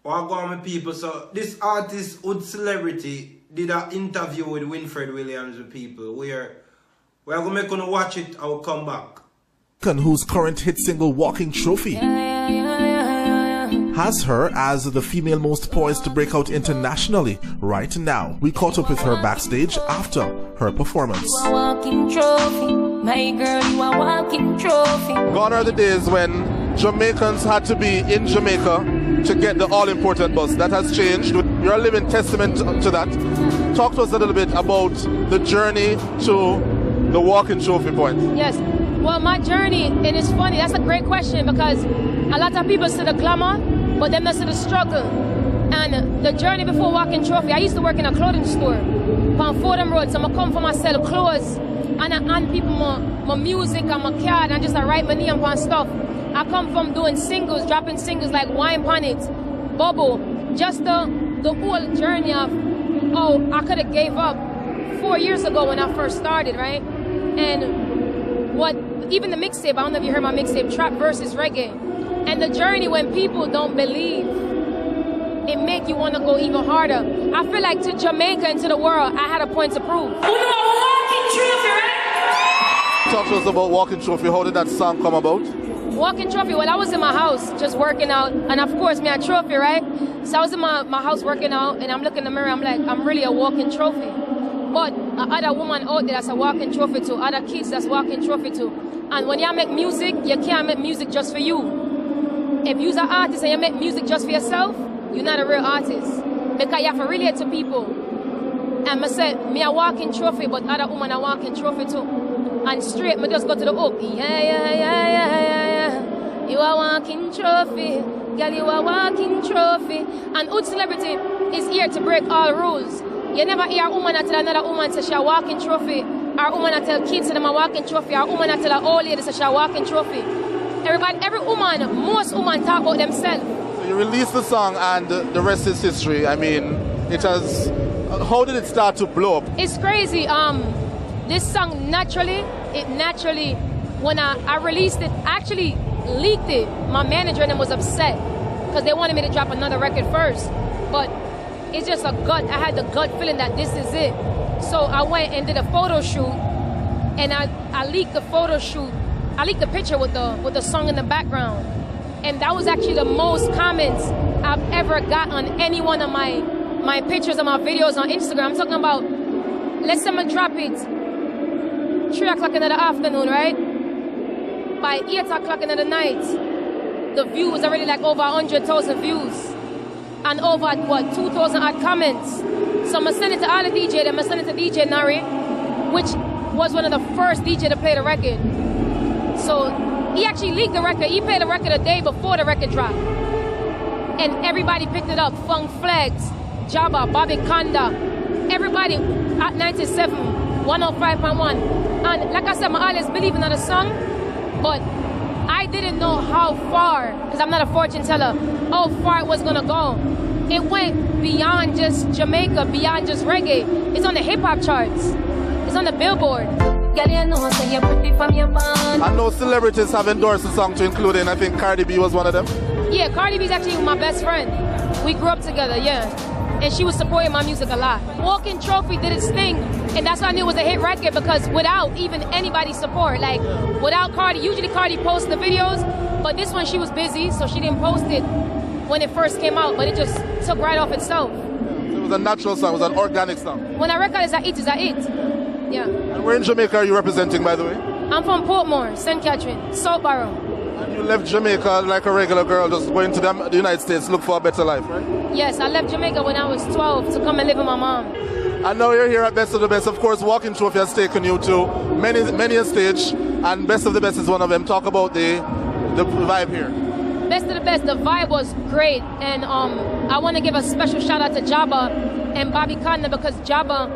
What go on with people? So this artist, Hood Celebrity, did an interview with Winford Williams with people where we're going to make you watch it and we'll come back. Whose current hit single Walking Trophy has her as the female most poised to break out internationally right now. We caught up with her backstage after her performance. You are walking trophy, my girl, you are walking trophy. Gone are the days when Jamaicans had to be in Jamaica to get the all-important bus. That has changed. You're a living testament to that. Talk to us a little bit about the journey to the Walking Trophy point. Yes. Well, my journey, and it's funny, that's a great question because a lot of people see the glamour, but then they see the struggle. And the journey before Walking Trophy, I used to work in a clothing store on Fordham Road, so I come from and sell clothes, and I hand people my music and my card, and just I write my name on stuff. I come from doing singles, dropping singles like Wine Pan It, Bubble, just the whole journey of, oh, I could have gave up 4 years ago when I first started, right? And what, even the mixtape, I don't know if you heard my mixtape, Trap versus Reggae. And the journey when people don't believe, it make you want to go even harder. I feel like to Jamaica and to the world, I had a point to prove. Walking Trophy, right? Talk to us about Walking Trophy. How did that song come about? Walking Trophy, well, I was in my house just working out. And of course, me a trophy, right? So I was in my house working out, and I'm looking in the mirror, I'm like, I'm really a walking trophy. But other woman out there that's a walking trophy too, other kids that's walking trophy too. And when you make music, you can't make music just for you. If you're an artist and you make music just for yourself, you're not a real artist. Because you have to relate to people. And I said, me a walking trophy, but other woman a walking trophy too. And straight, me just go to the hook. Yeah. You are walking trophy. Girl, you are walking trophy. And Hood Celebrity is here to break all rules. You never hear a woman tell another woman say she a walking trophy. Or a woman tell kids say them a walking trophy. Or a woman tell an old lady say she a walking trophy. Every woman, most women talk about themselves. So you released the song and the rest is history. I mean, it has... How did it start to blow up? It's crazy. This song naturally, when I released it, I actually leaked it. My manager and them was upset because they wanted me to drop another record first. But it's just a gut. I had the gut feeling that this is it. So I went and did a photo shoot, and I leaked the photo shoot. I leaked the picture with the song in the background, and that was actually the most comments I've ever got on any one of my pictures and my videos on Instagram. I'm talking about, let's say I drop it 3 o'clock in the afternoon, right? By 8 o'clock in the night, the views are already like over 100,000 views. And over, what, 2,000 odd comments. So I'm sending it to all the DJ, I'm sending it to DJ Nari, which was one of the first DJ to play the record. So he actually leaked the record. He played the record a day before the record dropped. And everybody picked it up. Funk Flex, Jabba, Bobby Kanda, everybody at 97, 105.1. And like I said, I always believe in the song, but I didn't know how far, because I'm not a fortune teller, how far it was going to go. It went beyond just Jamaica, beyond just reggae. It's on the hip-hop charts. It's on the Billboard. I know celebrities have endorsed the song to include in, I think Cardi B was one of them. Yeah, Cardi B is actually my best friend. We grew up together, yeah. And she was supporting my music a lot. Walking Trophy did its thing, and that's why I knew it was a hit record, because without even anybody's support, like without Cardi, usually Cardi posts the videos, but this one she was busy, so she didn't post it when it first came out, but it just took right off itself. So it was a natural song, it was an organic song. When a record is a hit, it's a hit. Yeah. And where in Jamaica are you representing, by the way? I'm from Portmore, St. Catherine, Southborough. And you left Jamaica like a regular girl, just going to the United States, look for a better life, right? Yes, I left Jamaica when I was 12 to come and live with my mom. And now you're here at Best of the Best. Of course, Walking Trophy has taken you to many a stage, and Best of the Best is one of them. Talk about the vibe here. Best of the Best, the vibe was great, and I want to give a special shout out to Jabba and Bobby Kanda, because Jabba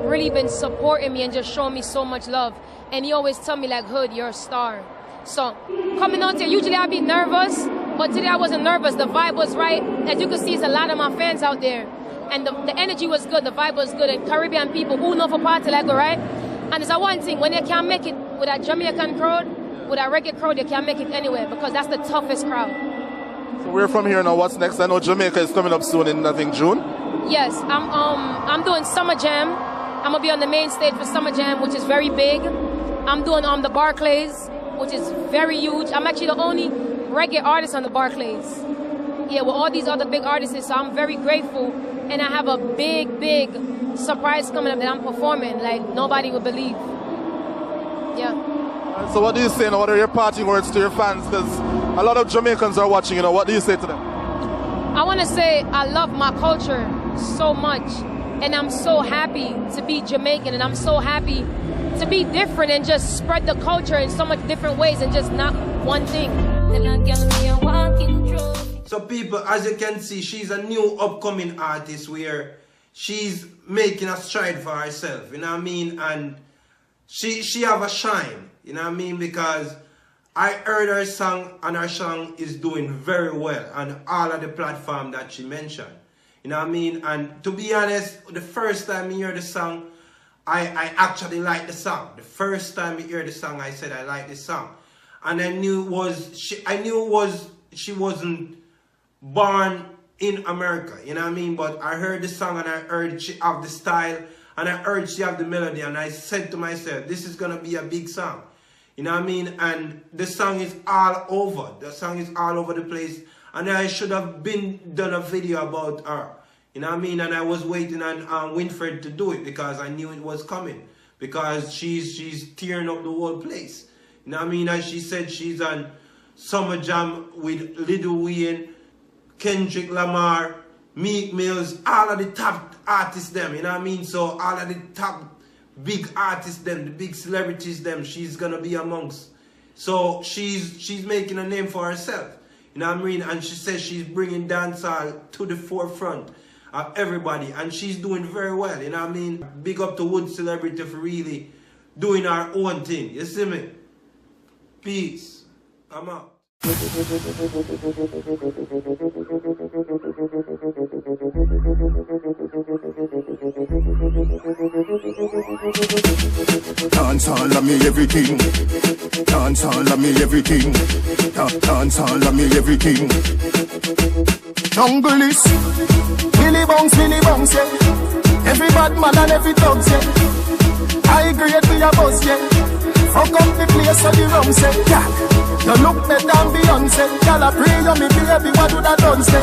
really been supporting me and just showing me so much love. And he always tell me like, Hood, you're a star. So coming out here, usually I'd be nervous, but today I wasn't nervous. The vibe was right. As you can see, there's a lot of my fans out there. And the energy was good, the vibe was good, and Caribbean people who know for party like go, right? And it's a one thing, when you can't make it with a Jamaican crowd, with a reggae crowd, you can't make it anywhere, because that's the toughest crowd. So we're from here now. What's next? I know Jamaica is coming up soon in, I think, June. Yes, I'm doing Summer Jam. I'm gonna be on the main stage for Summer Jam, which is very big. I'm doing the Barclays, which is very huge. I'm actually the only reggae artist on the Barclays. Yeah, with all these other big artists, so I'm very grateful. And I have a big, big surprise coming up that I'm performing like nobody would believe. Yeah. So what do you say now? What are your parting words to your fans? Because a lot of Jamaicans are watching, you know. What do you say to them? I want to say I love my culture so much. And I'm so happy to be Jamaican. And I'm so happy to be different and just spread the culture in so much different ways and just not one thing. So people, as you can see, she's a new upcoming artist where she's making a stride for herself, you know what I mean? And she have a shine, you know what I mean? Because I heard her song and her song is doing very well on all of the platforms that she mentioned, you know what I mean? And to be honest, the first time I heard the song, I actually liked the song. The first time I heard the song, I said I like the song. And I knew she wasn't born in America, you know what I mean? But I heard the song and I heard she have the style and I heard she have the melody and I said to myself, this is gonna be a big song, you know what I mean? And the song is all over. The song is all over the place and I should have done a video about her, you know what I mean? And I was waiting on Winford to do it because I knew it was coming because she's tearing up the whole place, you know what I mean? As she said, she's on Summer Jam with Lil Wayne, Kendrick Lamar, Meek Mills, all of the top artists them, you know what I mean? So all of the top big artists them, the big celebrities them, she's gonna be amongst. So she's making a name for herself, you know what I mean? And she says she's bringing dancehall to the forefront of everybody and she's doing very well, you know what I mean? Big up to Wood Celebrity for really doing her own thing, you see me? Peace. I'm out. Dancehall of me everything. Dancehall of me everything. Dancehall of me everything. Jungle is Billy Bounce, yeah. Every bad man and every dog, yeah. I agree with your boss, yeah. Fuck up the place so the rum say, yeah. You look better than Beyonce. Y'all a pray you me baby, what do that done say?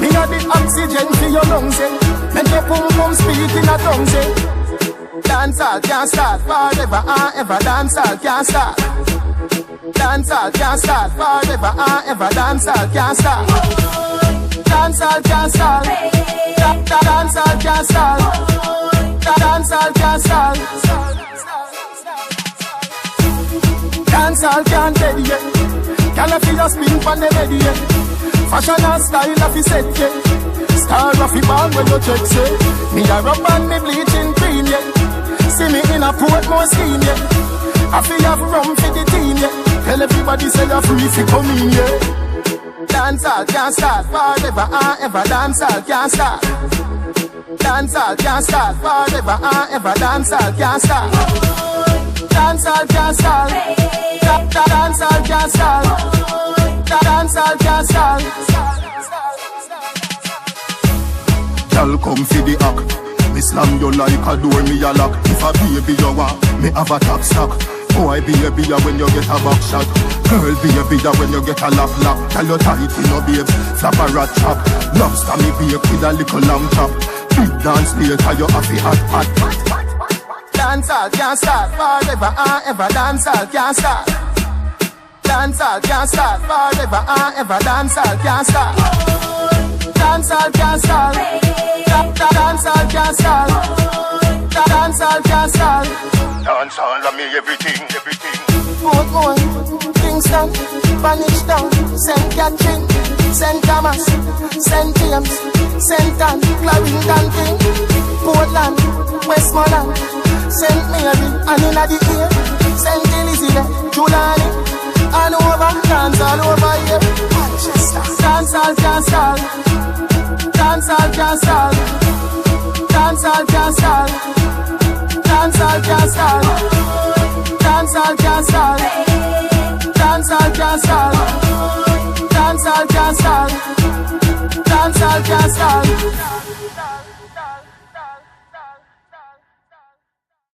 Me got the oxygen for your lungs, say. Make your pum pum speak in a tongue, say. Dancehall can't start forever and ever. Dancehall can't start. Dancehall can't start forever and ever. Dancehall can't start. Dancehall can't start. Dancehall can't start. Dancehall can't start. Dancehall can't dead yet. Can't feel your spin from the bed yet. Fashion and style of the set yet. Star of the ball when you check say. Me a rub and me bleaching green yet. See me in a Portmore scheme yet. I feel have rum for the team yet. Tell everybody say you're free to come in yet. Dancehall can't start forever and ever. Dancehall can't start. Dancehall can't start forever and ever. Dancehall can't start. Dancehall can't start. Dancehall can't start. Dancehall can't start. Y'all come for the act. Me slam you like a door, me a lock. If a baby you want, me have a top stock. Boy baby ya when you get a back shot. Girl baby ya when you get a lap. Tell you tight in your babes, flap a rat chop. Lobster me bake with a little lamb chop. Big dance later you have a hot. Dancehall can't start forever and ever. Dancehall can't start. Dancehall can't start forever and ever. Dancehall can't start. Dancehall can't start. Dancehall can't start. Dancehall can't start. Dancehall of me everything. Portmore, Kingston, Spanish Town, St. Catherine, St. Thomas, St. James, St. Ann, Clarendon King, Portland, Westmoreland, St. Mary, and in the ear, St. Elizabeth, Julani, and over, dance all over here. Dancehall can't start. Dancehall can't start. Dancehall can't start. Dancehall can't start. Dancehall can't start. Dancehall can't start. Dancehall can't can't stall. Dancehall can't stall.